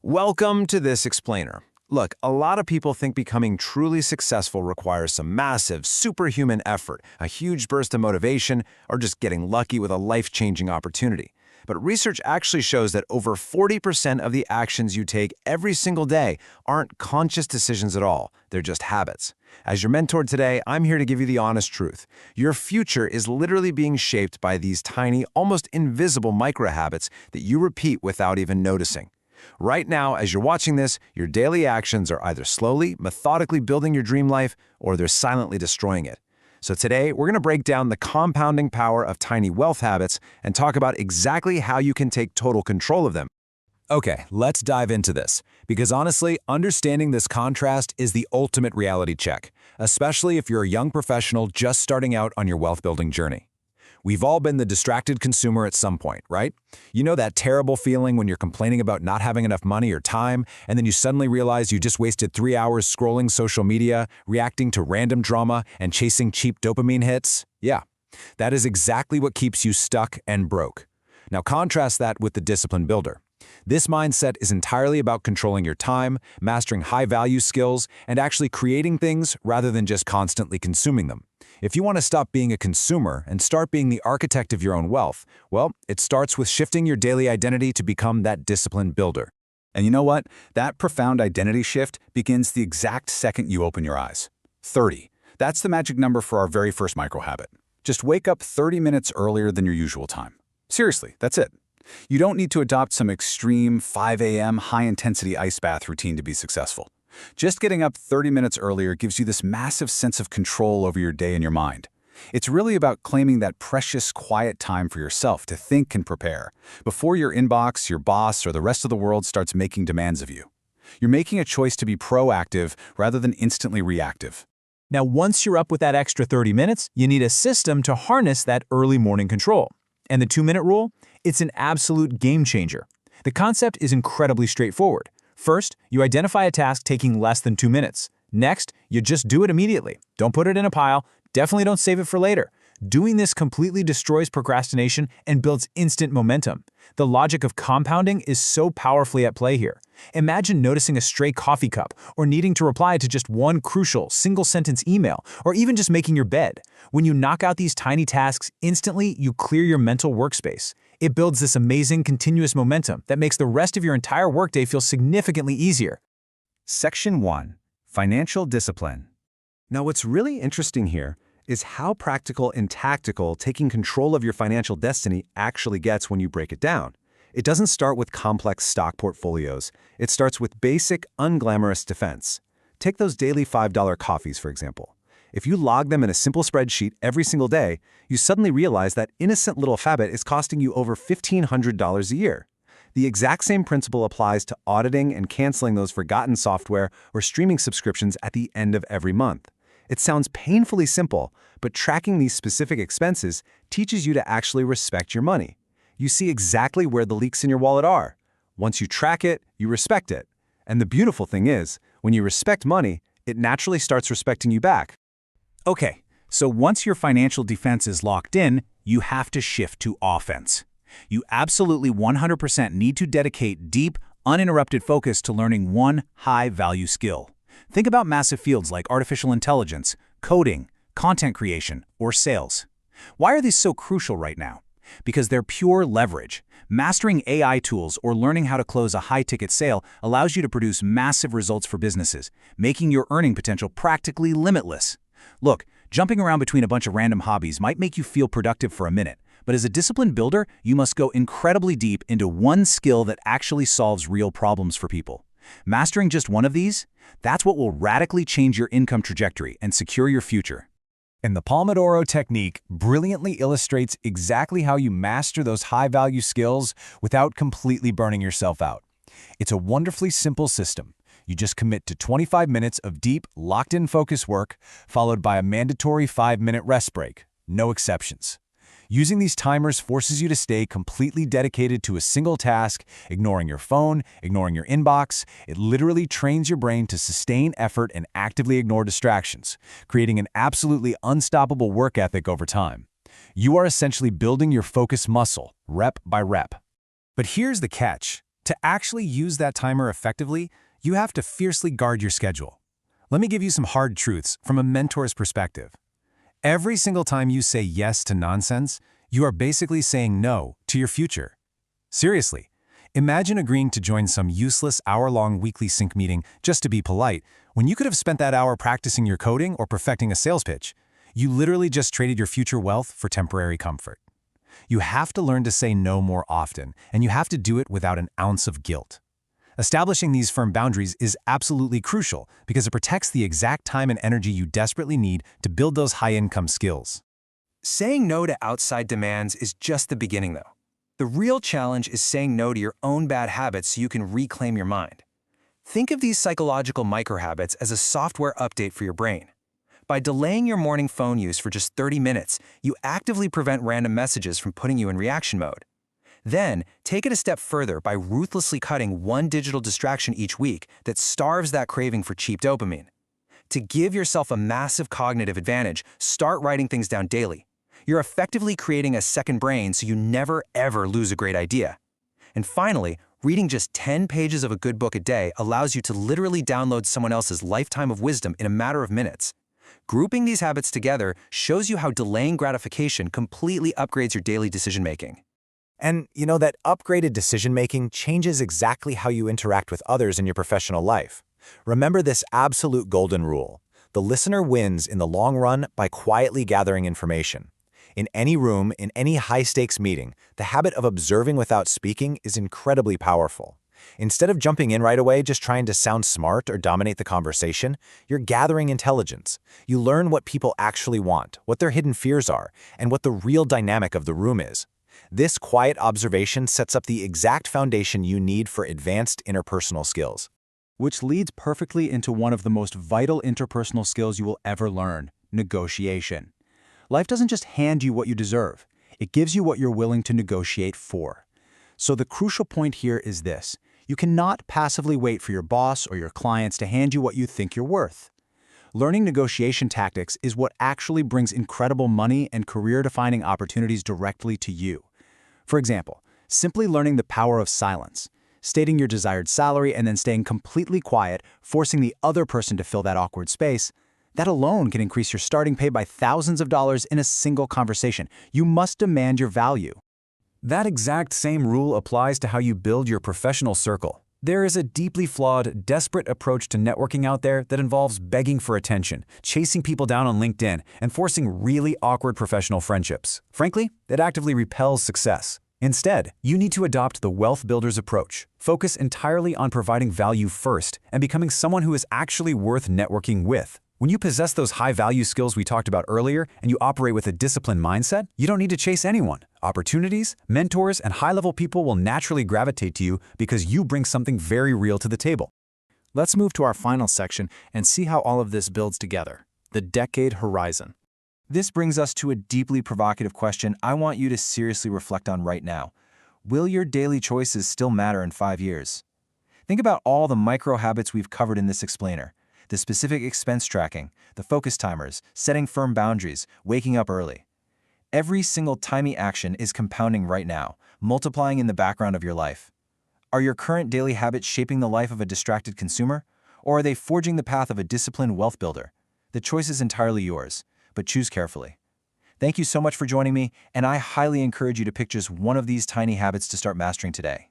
Welcome to this explainer. Look, a lot of people think becoming truly successful requires some massive, superhuman effort, a huge burst of motivation, or just getting lucky with a life-changing opportunity. But research actually shows that over 40% of the actions you take every single day aren't conscious decisions at all. They're just habits. As your mentor today, I'm here to give you the honest truth. Your future is literally being shaped by these tiny, almost invisible micro-habits that you repeat without even noticing. Right now, as you're watching this, your daily actions are either slowly, methodically building your dream life, or they're silently destroying it. So today, we're going to break down the compounding power of tiny wealth habits and talk about exactly how you can take total control of them. Okay, let's dive into this, because honestly, understanding this contrast is the ultimate reality check, especially if you're a young professional just starting out on your wealth-building journey. We've all been the distracted consumer at some point, right? You know that terrible feeling when you're complaining about not having enough money or time, and then you suddenly realize you just wasted 3 hours scrolling social media, reacting to random drama, and chasing cheap dopamine hits? Yeah, that is exactly what keeps you stuck and broke. Now contrast that with the discipline builder. This mindset is entirely about controlling your time, mastering high-value skills, and actually creating things rather than just constantly consuming them. If you want to stop being a consumer and start being the architect of your own wealth, well, it starts with shifting your daily identity to become that discipline builder. And you know what? That profound identity shift begins the exact second you open your eyes. 30. That's the magic number for our very first micro-habit. Just wake up 30 minutes earlier than your usual time. Seriously, that's it. You don't need to adopt some extreme 5 a.m. high-intensity ice bath routine to be successful. Just getting up 30 minutes earlier gives you this massive sense of control over your day and your mind. It's really about claiming that precious, quiet time for yourself to think and prepare, before your inbox, your boss, or the rest of the world starts making demands of you. You're making a choice to be proactive rather than instantly reactive. Now, once you're up with that extra 30 minutes, you need a system to harness that early morning control. And the 2-minute rule? It's an absolute game changer. The concept is incredibly straightforward. First, you identify a task taking less than 2 minutes. Next, you just do it immediately. Don't put it in a pile. Definitely don't save it for later. Doing this completely destroys procrastination and builds instant momentum. The logic of compounding is so powerfully at play here. Imagine noticing a stray coffee cup, or needing to reply to just one crucial, single-sentence email, or even just making your bed. When you knock out these tiny tasks instantly, you clear your mental workspace. It builds this amazing, continuous momentum that makes the rest of your entire workday feel significantly easier. Section 1. Financial Discipline. Now, what's really interesting here is how practical and tactical taking control of your financial destiny actually gets when you break it down. It doesn't start with complex stock portfolios. It starts with basic, unglamorous defense. Take those daily $5 coffees, for example. If you log them in a simple spreadsheet every single day, you suddenly realize that innocent little habit is costing you over $1,500 a year. The exact same principle applies to auditing and canceling those forgotten software or streaming subscriptions at the end of every month. It sounds painfully simple, but tracking these specific expenses teaches you to actually respect your money. You see exactly where the leaks in your wallet are. Once you track it, you respect it. And the beautiful thing is, when you respect money, it naturally starts respecting you back. Okay, so once your financial defense is locked in, you have to shift to offense. You absolutely 100% need to dedicate deep, uninterrupted focus to learning one high-value skill. Think about massive fields like artificial intelligence, coding, content creation, or sales. Why are these so crucial right now? Because they're pure leverage. Mastering AI tools or learning how to close a high-ticket sale allows you to produce massive results for businesses, making your earning potential practically limitless. Look, jumping around between a bunch of random hobbies might make you feel productive for a minute, but as a disciplined builder, you must go incredibly deep into one skill that actually solves real problems for people. Mastering just one of these, that's what will radically change your income trajectory and secure your future. And the Pomodoro technique brilliantly illustrates exactly how you master those high-value skills without completely burning yourself out. It's a wonderfully simple system. You just commit to 25 minutes of deep, locked-in focus work, followed by a mandatory 5-minute rest break. No exceptions. Using these timers forces you to stay completely dedicated to a single task, ignoring your phone, ignoring your inbox. It literally trains your brain to sustain effort and actively ignore distractions, creating an absolutely unstoppable work ethic over time. You are essentially building your focus muscle, rep by rep. But here's the catch. To actually use that timer effectively, you have to fiercely guard your schedule. Let me give you some hard truths from a mentor's perspective. Every single time you say yes to nonsense, you are basically saying no to your future. Seriously, imagine agreeing to join some useless hour-long weekly sync meeting just to be polite, when you could have spent that hour practicing your coding or perfecting a sales pitch. You literally just traded your future wealth for temporary comfort. You have to learn to say no more often, and you have to do it without an ounce of guilt. Establishing these firm boundaries is absolutely crucial because it protects the exact time and energy you desperately need to build those high-income skills. Saying no to outside demands is just the beginning, though. The real challenge is saying no to your own bad habits so you can reclaim your mind. Think of these psychological microhabits as a software update for your brain. By delaying your morning phone use for just 30 minutes, you actively prevent random messages from putting you in reaction mode. Then, take it a step further by ruthlessly cutting one digital distraction each week that starves that craving for cheap dopamine. To give yourself a massive cognitive advantage, start writing things down daily. You're effectively creating a second brain so you never ever lose a great idea. And finally, reading just 10 pages of a good book a day allows you to literally download someone else's lifetime of wisdom in a matter of minutes. Grouping these habits together shows you how delaying gratification completely upgrades your daily decision-making. And you know that upgraded decision-making changes exactly how you interact with others in your professional life. Remember this absolute golden rule. The listener wins in the long run by quietly gathering information. In any room, in any high-stakes meeting, the habit of observing without speaking is incredibly powerful. Instead of jumping in right away just trying to sound smart or dominate the conversation, you're gathering intelligence. You learn what people actually want, what their hidden fears are, and what the real dynamic of the room is. This quiet observation sets up the exact foundation you need for advanced interpersonal skills. Which leads perfectly into one of the most vital interpersonal skills you will ever learn: negotiation. Life doesn't just hand you what you deserve, it gives you what you're willing to negotiate for. So the crucial point here is this: you cannot passively wait for your boss or your clients to hand you what you think you're worth. Learning negotiation tactics is what actually brings incredible money and career-defining opportunities directly to you. For example, simply learning the power of silence, stating your desired salary and then staying completely quiet, forcing the other person to fill that awkward space, that alone can increase your starting pay by thousands of dollars in a single conversation. You must demand your value. That exact same rule applies to how you build your professional circle. There is a deeply flawed, desperate approach to networking out there that involves begging for attention, chasing people down on LinkedIn, and forcing really awkward professional friendships. Frankly, it actively repels success. Instead, you need to adopt the Wealth Builder's approach. Focus entirely on providing value first and becoming someone who is actually worth networking with. When you possess those high-value skills we talked about earlier and you operate with a disciplined mindset, you don't need to chase anyone. Opportunities, mentors, and high-level people will naturally gravitate to you because you bring something very real to the table. Let's move to our final section and see how all of this builds together: the decade horizon. This brings us to a deeply provocative question I want you to seriously reflect on right now. Will your daily choices still matter in 5 years? Think about all the micro habits we've covered in this explainer: the specific expense tracking, the focus timers, setting firm boundaries, waking up early. Every single tiny action is compounding right now, multiplying in the background of your life. Are your current daily habits shaping the life of a distracted consumer, or are they forging the path of a disciplined wealth builder? The choice is entirely yours, but choose carefully. Thank you so much for joining me, and I highly encourage you to pick just one of these tiny habits to start mastering today.